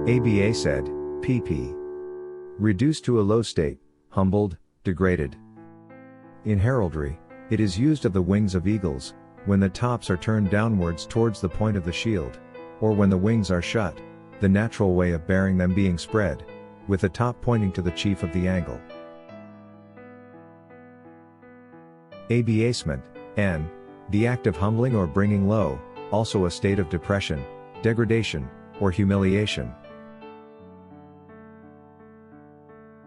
Abased, pp. Reduced to a low state, humbled, degraded. In heraldry, it is used of the wings of eagles, when the tops are turned downwards towards the point of the shield, or when the wings are shut, the natural way of bearing them being spread, with the top pointing to the chief of the angle. Abasement, n. The act of humbling or bringing low, also a state of depression, degradation, or humiliation.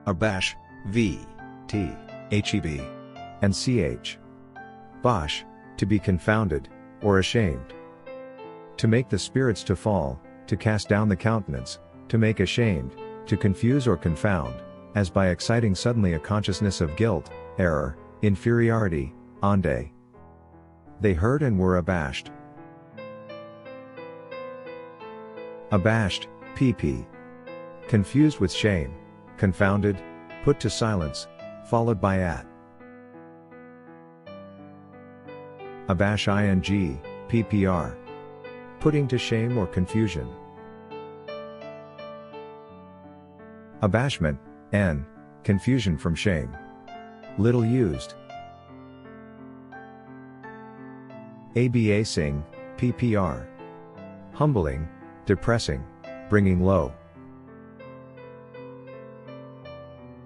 Abash, v. t. heb. And ch. Bosh, to be confounded, or ashamed. To make the spirits to fall, to cast down the countenance, to make ashamed, to confuse or confound, as by exciting suddenly a consciousness of guilt, error, inferiority, onde. They heard and were abashed. Abashed, pp. Confused with shame, confounded, put to silence, followed by at. Abash ing, ppr. Putting to shame or confusion. Abashment, n. Confusion from shame. Little used. Abasing, ppr. Humbling, depressing, bringing low.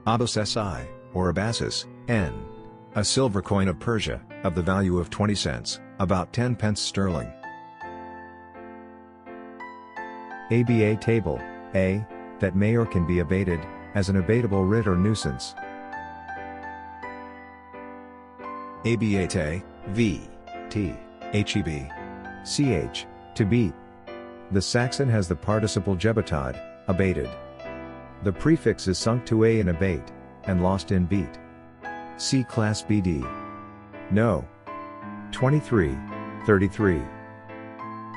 Abassi, or abasis, n. A silver coin of Persia, of the value of 20 cents, about 10 pence sterling. Aba table, a. That may or can be abated, as an abatable writ or nuisance. Abate, v. t. heb. Ch. To beat. The Saxon has the participle gebetad, abated. The prefix is sunk to a in abate, and lost in beat. See class BD. No. 23, 33.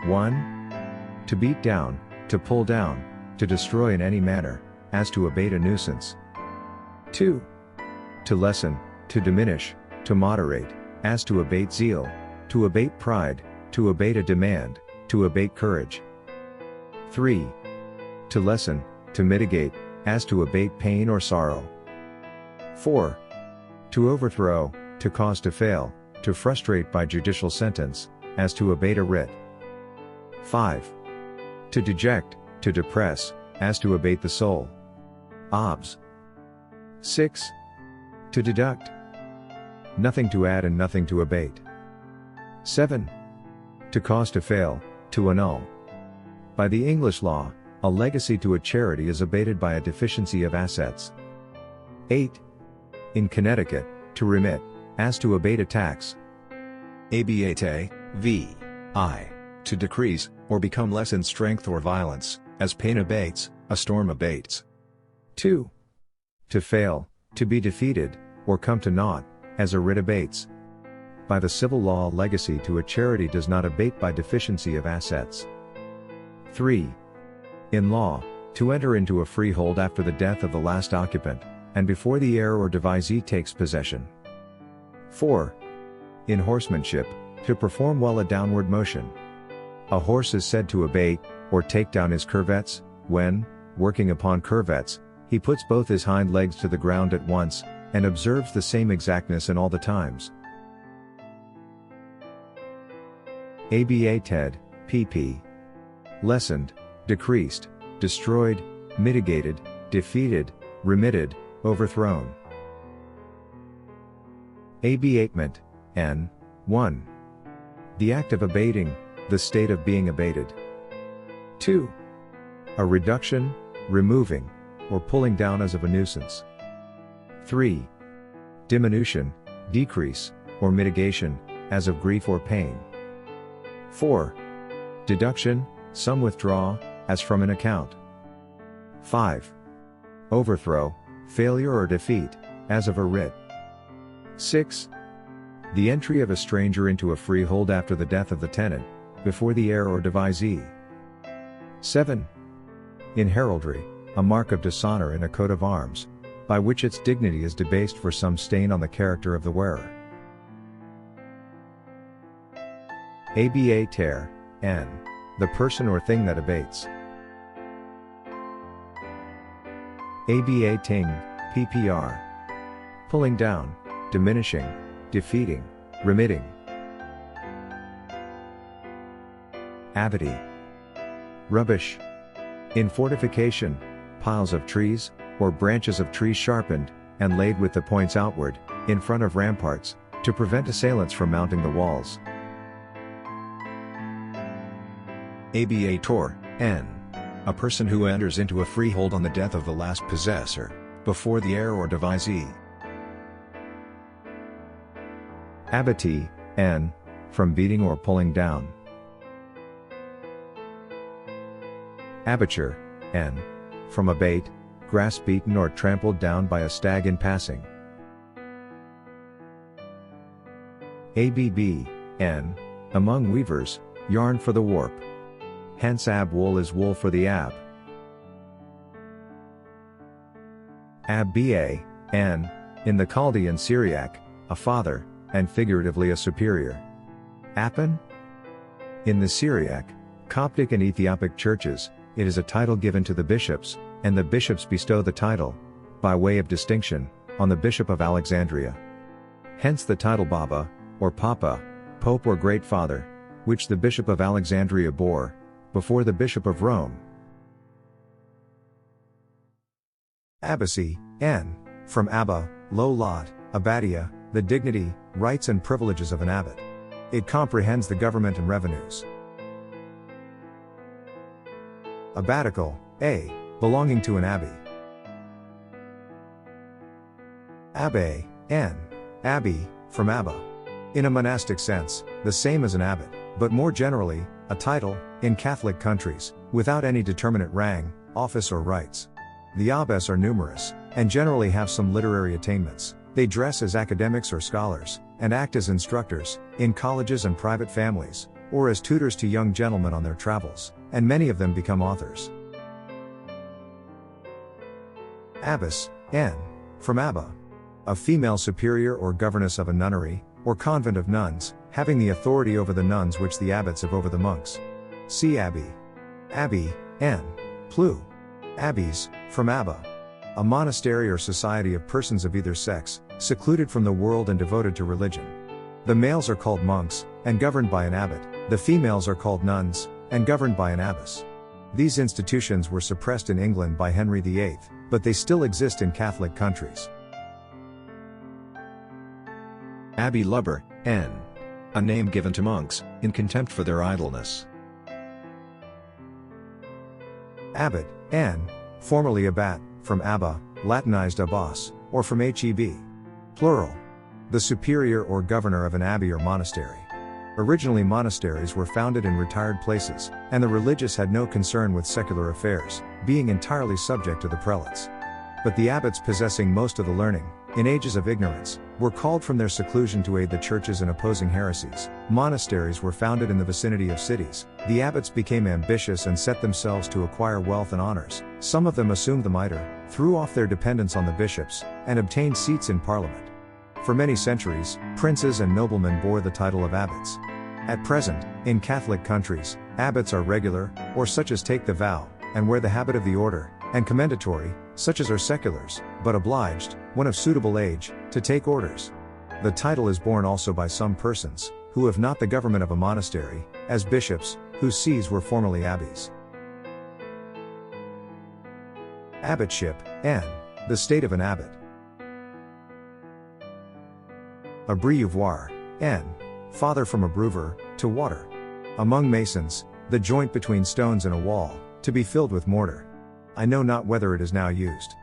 1. To beat down, to pull down, to destroy in any manner, as to abate a nuisance. 2. To lessen, to diminish, to moderate, as to abate zeal, to abate pride, to abate a demand, to abate courage. 3. To lessen, to mitigate, as to abate pain or sorrow. 4. To overthrow, to cause to fail, to frustrate by judicial sentence, as to abate a writ. 5. To deject, to depress, as to abate the soul. Obs. 6. To deduct. Nothing to add and nothing to abate. 7. To cause to fail, to annul. By the English law, a legacy to a charity is abated by a deficiency of assets. 8. In Connecticut, to remit, as to abate a tax. Abate, v. I. To decrease, or become less in strength or violence, as pain abates, a storm abates. 2. To fail, to be defeated, or come to naught, as a writ abates. By the civil law, a legacy to a charity does not abate by deficiency of assets. 3. In law, to enter into a freehold after the death of the last occupant, and before the heir or devisee takes possession. 4. In horsemanship, to perform well a downward motion. A horse is said to abate, or take down his curvets, when, working upon curvets, he puts both his hind legs to the ground at once, and observes the same exactness in all the times. Abated, pp. Lessened, decreased, destroyed, mitigated, defeated, remitted, overthrown. Abatement, n. 1. The act of abating, the state of being abated. 2. A reduction, removing, or pulling down as of a nuisance. 3. Diminution, decrease, or mitigation, as of grief or pain. 4. Deduction, some withdraw, as from an account. 5. Overthrow, failure or defeat, as of a writ. 6. The entry of a stranger into a freehold after the death of the tenant, before the heir or devisee. 7. In heraldry, a mark of dishonor in a coat of arms, by which its dignity is debased for some stain on the character of the wearer. Abater, n. The person or thing that abates. Abating, ppr. Pulling down, diminishing, defeating, remitting. Avity. Rubbish. In fortification, piles of trees, or branches of trees sharpened, and laid with the points outward, in front of ramparts, to prevent assailants from mounting the walls. Abator, n. A person who enters into a freehold on the death of the last possessor, before the heir or devisee. Abatee, n. From beating or pulling down. Abature, n. From abate, grass beaten or trampled down by a stag in passing. Abb, n. Among weavers, yarn for the warp. Hence ab wool is wool for the ab. Abba, n. In the Chaldean Syriac, a father, and figuratively a superior. Appen? In the Syriac, Coptic and Ethiopic churches, it is a title given to the bishops, and the bishops bestow the title, by way of distinction, on the Bishop of Alexandria. Hence the title Baba, or Papa, Pope or Great Father, which the Bishop of Alexandria bore, before the Bishop of Rome. Abbacy, n. From Abba, low lot, Abbatia, the dignity, rights and privileges of an abbot. It comprehends the government and revenues. Abbatical, a. Belonging to an abbey. Abbe, n. Abbey, from Abba. In a monastic sense, the same as an abbot, but more generally, a title, in Catholic countries, without any determinate rang, office or rights. The abbes are numerous, and generally have some literary attainments. They dress as academics or scholars, and act as instructors, in colleges and private families, or as tutors to young gentlemen on their travels, and many of them become authors. Abbess, n. From Abba. A female superior or governess of a nunnery, or convent of nuns, having the authority over the nuns which the abbots have over the monks. See Abbey. Abbey, n. Plu. Abbeys, from Abba. A monastery or society of persons of either sex, secluded from the world and devoted to religion. The males are called monks, and governed by an abbot, the females are called nuns, and governed by an abbess. These institutions were suppressed in England by Henry VIII, but they still exist in Catholic countries. Abbey lubber, n. A name given to monks, in contempt for their idleness. Abbot, n. Formerly abbat, from Abba, Latinized abbas, or from heb. Plural. The superior or governor of an abbey or monastery. Originally monasteries were founded in retired places, and the religious had no concern with secular affairs, being entirely subject to the prelates. But the abbots possessing most of the learning, in ages of ignorance, were called from their seclusion to aid the churches in opposing heresies. Monasteries were founded in the vicinity of cities. The abbots became ambitious and set themselves to acquire wealth and honors. Some of them assumed the mitre, threw off their dependence on the bishops, and obtained seats in parliament. For many centuries, princes and noblemen bore the title of abbots. At present, in Catholic countries, abbots are regular, or such as take the vow, and wear the habit of the order, and commendatory, such as are seculars, but obliged, when of suitable age, to take orders. The title is borne also by some persons, who have not the government of a monastery, as bishops, whose sees were formerly abbeys. Abbotship, n. The state of an abbot. Abreuvoir, n. Father from abreuver, to water. Among masons, the joint between stones in a wall, to be filled with mortar. I know not whether it is now used.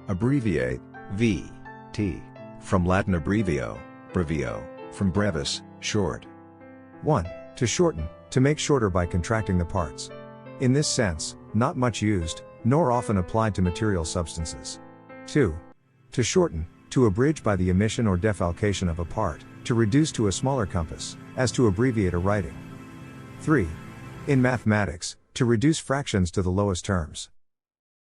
Abbreviate, v. T. From Latin abbrevio, brevio, from brevis, short. 1. To shorten, to make shorter by contracting the parts. In this sense, not much used, nor often applied to material substances. 2. To shorten, to abridge by the omission or defalcation of a part, to reduce to a smaller compass, as to abbreviate a writing. 3. In mathematics, to reduce fractions to the lowest terms.